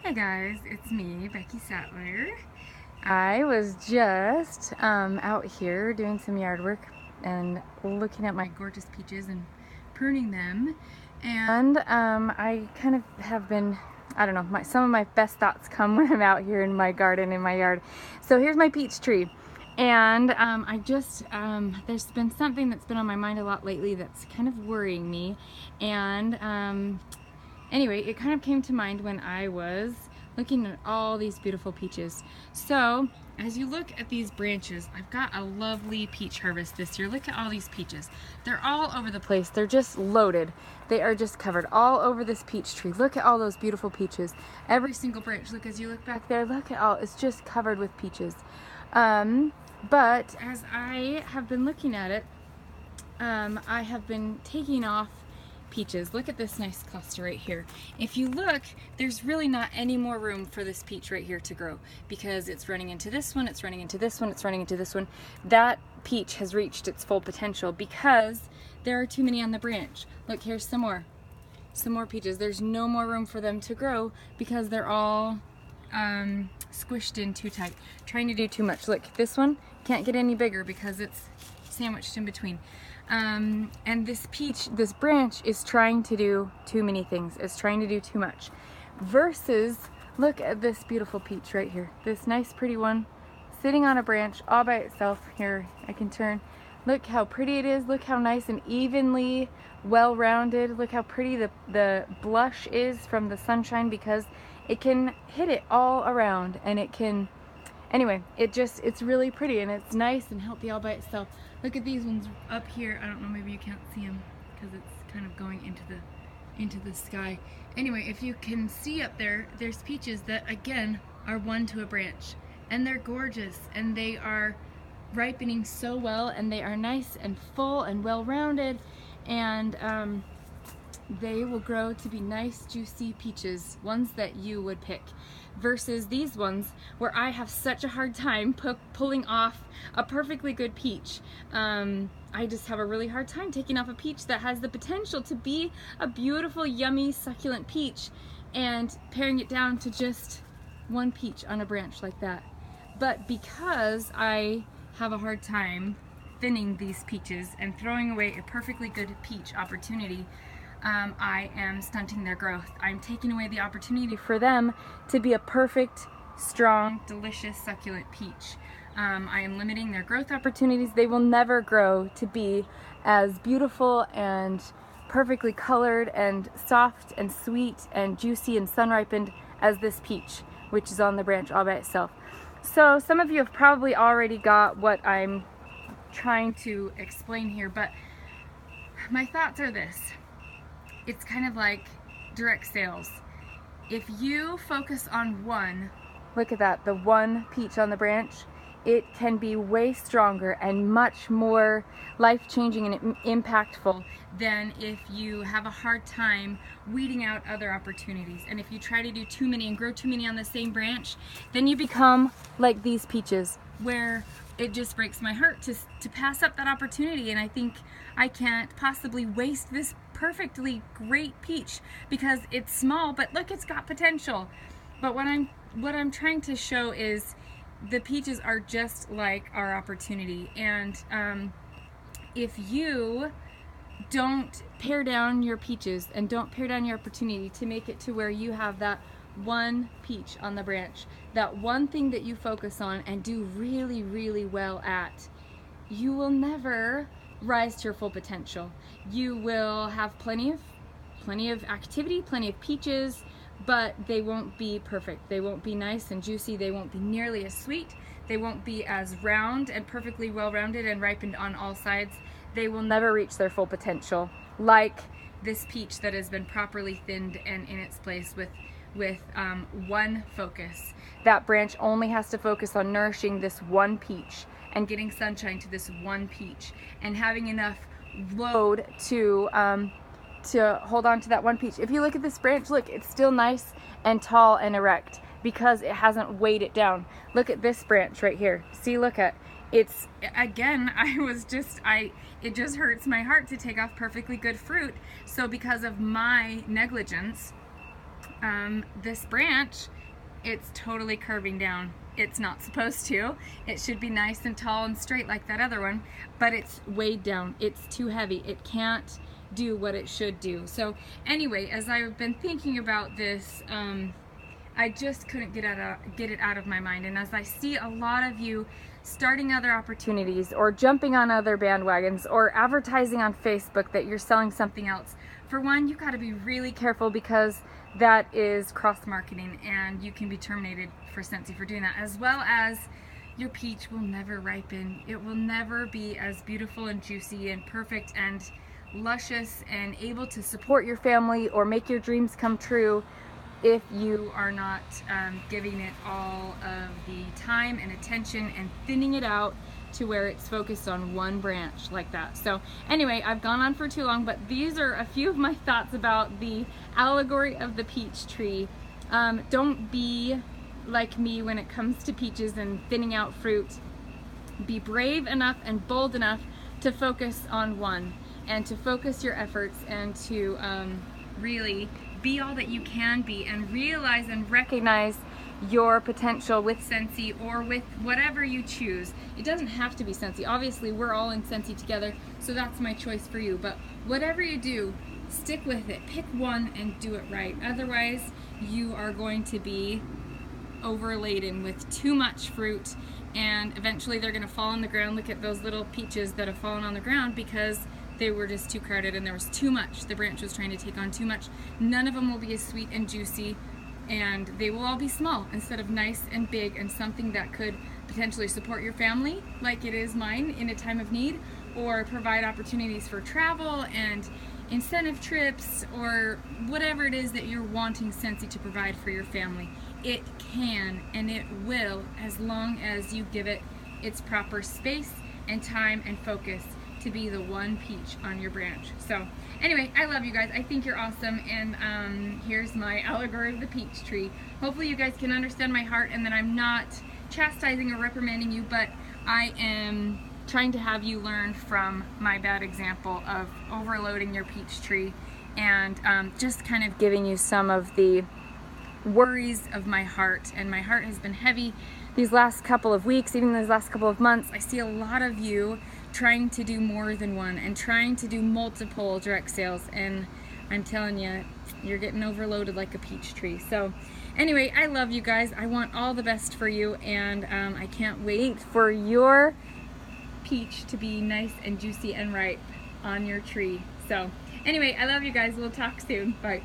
Hey guys, it's me, Becky Sattler. I was just out here doing some yard work and looking at my gorgeous peaches and pruning them. And I kind of have been, I don't know, some of my best thoughts come when I'm out here in my garden, in my yard. So here's my peach tree. And there's been something that's been on my mind a lot lately that's kind of worrying me. And anyway, it kind of came to mind when I was looking at all these beautiful peaches. So as you look at these branches, I've got a lovely peach harvest this year. Look at all these peaches. They're all over the place. They're just loaded. They are just covered all over this peach tree. Look at all those beautiful peaches. Every single branch, look as you look back there, look at all, it's just covered with peaches. But as I have been looking at it, I have been taking off peaches. Look at this nice cluster right here. If you look, there's really not any more room for this peach right here to grow because it's running into this one, it's running into this one, it's running into this one. That peach has reached its full potential because there are too many on the branch. Look, here's some more peaches. There's no more room for them to grow because they're all squished in too tight, trying to do too much. Look, this one can't get any bigger because it's sandwiched in between. And this branch is trying to do too many things. It's trying to do too much. Versus, look at this beautiful peach right here. This nice pretty one sitting on a branch all by itself. Here, I can turn. Look how pretty it is. Look how nice and evenly well-rounded. Look how pretty the blush is from the sunshine because it can hit it all around and it can, anyway, it's really pretty and it's nice and healthy all by itself. Look at these ones up here. I don't know, maybe you can't see them because it's kind of going into the sky. Anyway, if you can see up there, there's peaches that again are one to a branch and they're gorgeous and they are ripening so well and they are nice and full and well-rounded and they will grow to be nice juicy peaches, ones that you would pick, versus these ones where I have such a hard time pulling off a perfectly good peach. I just have a really hard time taking off a peach that has the potential to be a beautiful, yummy, succulent peach and paring it down to just one peach on a branch like that. But because I have a hard time thinning these peaches and throwing away a perfectly good peach opportunity, I am stunting their growth. I'm taking away the opportunity for them to be a perfect, strong, delicious, succulent peach. I am limiting their growth opportunities. They will never grow to be as beautiful and perfectly colored and soft and sweet and juicy and sun-ripened as this peach, which is on the branch all by itself. So some of you have probably already got what I'm trying to explain here, but my thoughts are this. It's kind of like direct sales. If you focus on one, look at that, the one peach on the branch, it can be way stronger and much more life-changing and impactful than if you have a hard time weeding out other opportunities. And if you try to do too many and grow too many on the same branch, then you become like these peaches where it just breaks my heart to pass up that opportunity, and I think I can't possibly waste this perfectly great peach because it's small, but look, it's got potential. But what I'm trying to show is the peaches are just like our opportunity, and if you don't pare down your peaches and don't pare down your opportunity to make it to where you have that one peach on the branch, that one thing that you focus on and do really, really well at, you will never rise to your full potential. You will have plenty of activity, plenty of peaches, but they won't be perfect. They won't be nice and juicy. They won't be nearly as sweet. They won't be as round and perfectly well-rounded and ripened on all sides. They will never reach their full potential like this peach that has been properly thinned and in its place with one focus. That branch only has to focus on nourishing this one peach and getting sunshine to this one peach and having enough load to hold on to that one peach. If you look at this branch, look, it's still nice and tall and erect because it hasn't weighed it down. Look at this branch right here. See, look at it's, again, it just hurts my heart to take off perfectly good fruit. So because of my negligence, this branch, it's totally curving down. It's not supposed to. It should be nice and tall and straight like that other one, but it's weighed down. It's too heavy. It can't do what it should do. So anyway, as I've been thinking about this, I just couldn't get it out of my mind. And as I see a lot of you starting other opportunities or jumping on other bandwagons or advertising on Facebook that you're selling something else, for one, you got to be really careful because that is cross-marketing and you can be terminated for Scentsy for doing that, as well as your peach will never ripen. It will never be as beautiful and juicy and perfect and luscious and able to support your family or make your dreams come true if you are not giving it all of the time and attention and thinning it out to where it's focused on one branch like that. So anyway, I've gone on for too long, but these are a few of my thoughts about the allegory of the peach tree. Don't be like me when it comes to peaches and thinning out fruit. Be brave enough and bold enough to focus on one and to focus your efforts and to really be all that you can be and realize and recognize your potential with Scentsy or with whatever you choose. It doesn't have to be Scentsy. Obviously, we're all in Scentsy together, so that's my choice for you. But whatever you do, stick with it. Pick one and do it right. Otherwise, you are going to be overladen with too much fruit, and eventually they're going to fall on the ground. Look at those little peaches that have fallen on the ground because they were just too crowded and there was too much. The branch was trying to take on too much. None of them will be as sweet and juicy, and they will all be small instead of nice and big and something that could potentially support your family like it is mine in a time of need, or provide opportunities for travel and incentive trips or whatever it is that you're wanting Scentsy to provide for your family. It can and it will, as long as you give it its proper space and time and focus to be the one peach on your branch. So anyway, I love you guys. I think you're awesome, and here's my allegory of the peach tree. Hopefully you guys can understand my heart and that I'm not chastising or reprimanding you, but I am trying to have you learn from my bad example of overloading your peach tree, and just kind of giving you some of the worries of my heart. And my heart has been heavy these last couple of weeks, even these last couple of months. I see a lot of you trying to do more than one and trying to do multiple direct sales, and I'm telling you, you're getting overloaded like a peach tree. So anyway, I love you guys. I want all the best for you, and I can't wait for your peach to be nice and juicy and ripe on your tree. So anyway, I love you guys. We'll talk soon. Bye.